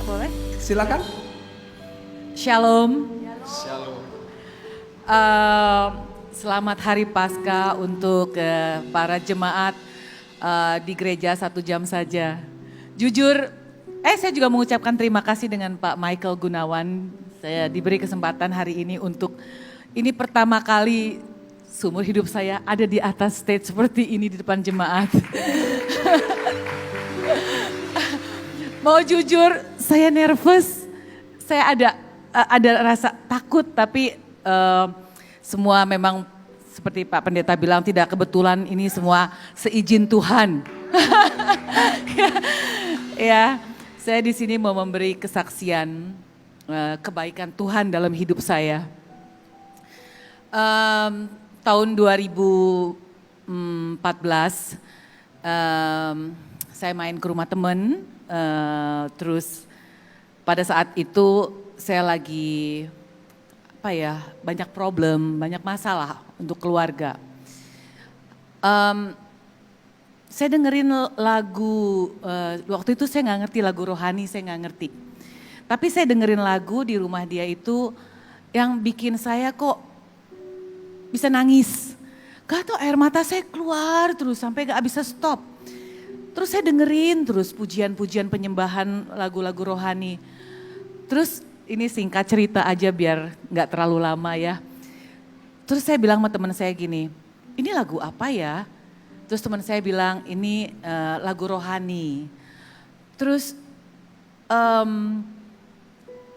boleh? Silakan. Shalom. Shalom. Selamat Hari Paskah untuk para jemaat di gereja 1 jam saja. Jujur, saya juga mengucapkan terima kasih dengan Pak Michael Gunawan. Saya diberi kesempatan hari ini untuk, ini pertama kali seumur hidup saya ada di atas stage seperti ini di depan jemaat. Mau jujur, saya nervous, saya ada rasa takut, tapi semua memang seperti Pak Pendeta bilang tidak kebetulan, ini semua seizin Tuhan. Ya, saya di sini mau memberi kesaksian kebaikan Tuhan dalam hidup saya. Tahun 2014, saya main ke rumah teman. Terus pada saat itu saya lagi banyak problem, banyak masalah untuk keluarga. Saya dengerin lagu, waktu itu saya nggak ngerti lagu rohani, saya nggak ngerti. Tapi saya dengerin lagu di rumah dia itu yang bikin saya kok bisa nangis. Gak tau, air mata saya keluar terus sampai gak bisa stop. Terus saya dengerin terus pujian-pujian penyembahan lagu-lagu rohani. Terus ini singkat cerita aja biar gak terlalu lama ya. Terus saya bilang sama teman saya gini, ini lagu apa ya? Terus teman saya bilang ini lagu rohani. Terus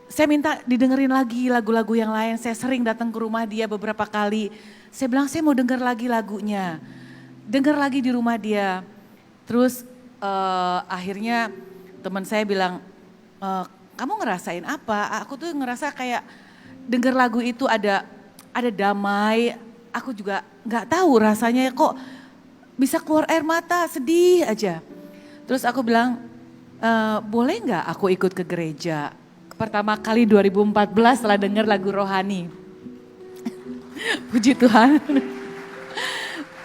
saya minta didengerin lagi lagu-lagu yang lain. Saya sering datang ke rumah dia beberapa kali. Saya bilang saya mau denger lagi lagunya. Denger lagi di rumah dia. Terus akhirnya teman saya bilang, kamu ngerasain apa? Aku tuh ngerasa kayak denger lagu itu ada damai. Aku juga nggak tahu rasanya kok bisa keluar air mata, sedih aja. Terus aku bilang, boleh nggak aku ikut ke gereja? Pertama kali 2014 setelah denger lagu rohani. Puji Tuhan.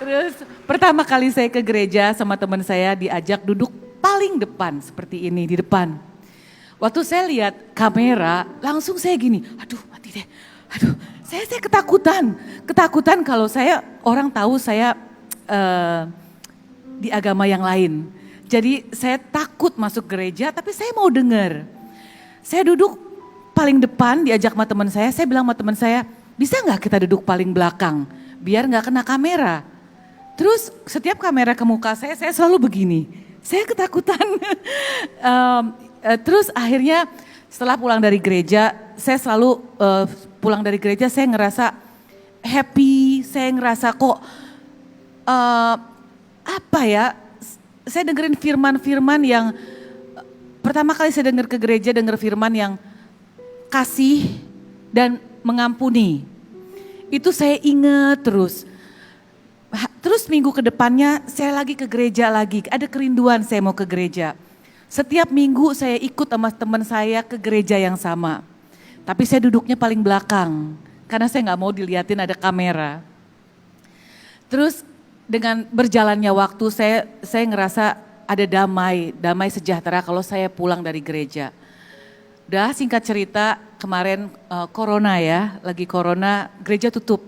Terus pertama kali saya ke gereja sama teman saya diajak duduk paling depan seperti ini di depan. Waktu saya lihat kamera langsung saya gini, aduh mati deh. Aduh saya ketakutan kalau orang tahu saya di agama yang lain. Jadi saya takut masuk gereja tapi saya mau dengar. Saya duduk paling depan diajak sama teman saya bilang sama teman saya, bisa nggak kita duduk paling belakang biar nggak kena kamera. Terus setiap kamera ke muka saya selalu begini, saya ketakutan. Terus akhirnya setelah pulang dari gereja, saya selalu pulang dari gereja saya ngerasa happy, saya ngerasa kok saya dengerin firman-firman yang pertama kali saya denger ke gereja, denger firman yang kasih dan mengampuni. Itu saya ingat terus. Terus minggu ke depannya saya lagi ke gereja lagi, ada kerinduan saya mau ke gereja. Setiap minggu saya ikut sama teman saya ke gereja yang sama. Tapi saya duduknya paling belakang, karena saya gak mau dilihatin ada kamera. Terus dengan berjalannya waktu saya ngerasa ada damai sejahtera kalau saya pulang dari gereja. Udah singkat cerita kemarin corona ya, lagi corona gereja tutup.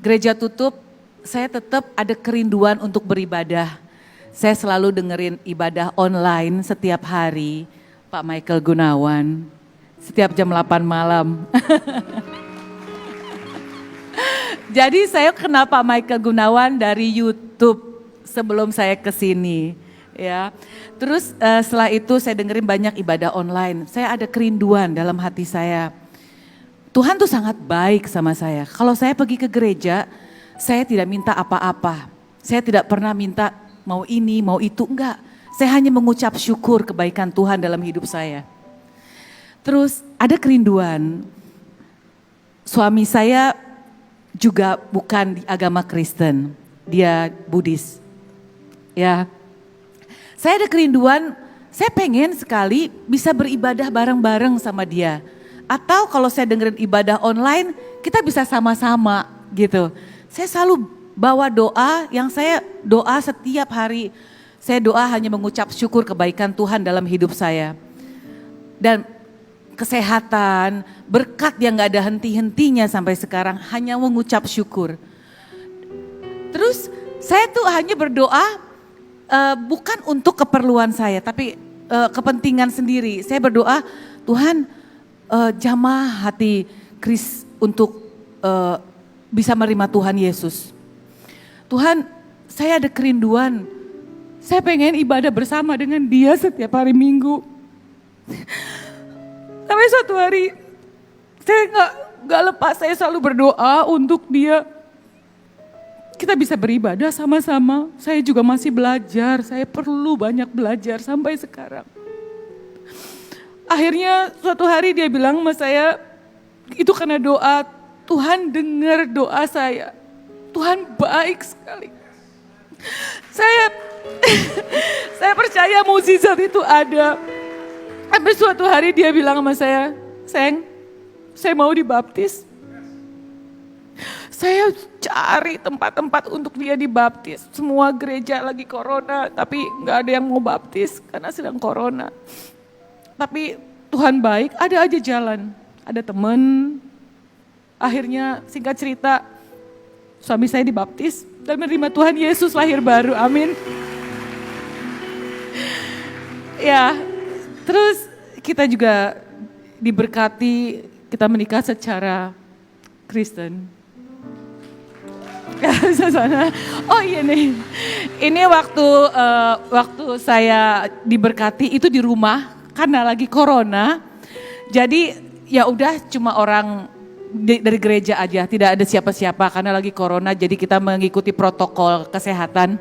Gereja tutup, saya tetap ada kerinduan untuk beribadah. Saya selalu dengerin ibadah online setiap hari, Pak Michael Gunawan, setiap jam 8 malam. Jadi saya kenal Pak Michael Gunawan dari YouTube sebelum saya ke sini. Ya, terus setelah itu saya dengerin banyak ibadah online. Saya ada kerinduan dalam hati saya. Tuhan tuh sangat baik sama saya. Kalau saya pergi ke gereja, saya tidak minta apa-apa. Saya tidak pernah minta mau ini, mau itu, enggak. Saya hanya mengucap syukur kebaikan Tuhan dalam hidup saya. Terus ada kerinduan. Suami saya juga bukan di agama Kristen, dia Buddhis. Ya. Saya ada kerinduan, saya pengen sekali bisa beribadah bareng-bareng sama dia. Atau kalau saya dengerin ibadah online, kita bisa sama-sama gitu. Saya selalu bawa doa yang saya doa setiap hari. Saya doa hanya mengucap syukur kebaikan Tuhan dalam hidup saya. dan kesehatan, berkat yang gak ada henti-hentinya sampai sekarang, hanya mengucap syukur. Terus saya tuh hanya berdoa bukan untuk keperluan saya, tapi kepentingan sendiri. Saya berdoa, Tuhan jamah hati Chris untuk bisa menerima Tuhan Yesus. Tuhan, saya ada kerinduan, saya pengen ibadah bersama dengan dia setiap hari Minggu. Sampai suatu hari, saya gak lepas, saya selalu berdoa untuk dia. Kita bisa beribadah sama-sama, saya juga masih belajar, saya perlu banyak belajar sampai sekarang. Akhirnya suatu hari dia bilang sama saya, itu karena doa, Tuhan dengar doa saya. Tuhan baik sekali. Saya percaya mukjizat itu ada. Sampai suatu hari dia bilang sama saya, Seng, saya mau dibaptis. Saya cari tempat-tempat untuk dia dibaptis. Semua gereja lagi corona, tapi gak ada yang mau baptis karena sedang corona. Tapi Tuhan baik, ada aja jalan. Ada teman, akhirnya singkat cerita, suami saya dibaptis dan menerima Tuhan Yesus lahir baru, amin. Ya, terus kita juga diberkati, kita menikah secara Kristen. Oh iya nih, ini waktu saya diberkati itu di rumah karena lagi corona. Jadi ya udah cuma orang dari gereja aja, tidak ada siapa-siapa karena lagi corona, jadi kita mengikuti protokol kesehatan.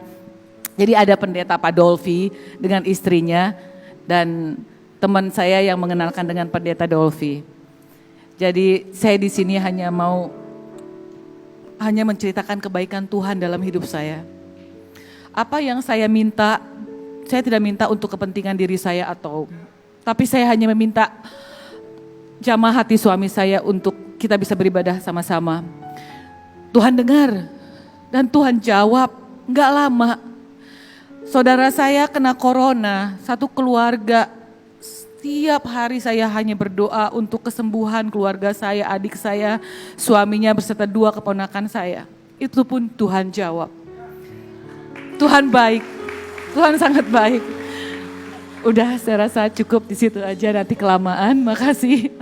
Jadi ada pendeta Pak Dolfi dengan istrinya dan teman saya yang mengenalkan dengan pendeta Dolfi. Jadi saya di sini hanya menceritakan kebaikan Tuhan dalam hidup saya. Apa yang saya minta, saya tidak minta untuk kepentingan diri saya tapi saya hanya meminta jamah hati suami saya untuk kita bisa beribadah sama-sama. Tuhan dengar dan Tuhan jawab, gak lama. Saudara saya kena corona, satu keluarga, setiap hari saya hanya berdoa untuk kesembuhan keluarga saya, adik saya, suaminya beserta 2 keponakan saya. Itu pun Tuhan jawab. Tuhan baik, Tuhan sangat baik. Udah saya rasa cukup di situ aja, nanti kelamaan, makasih.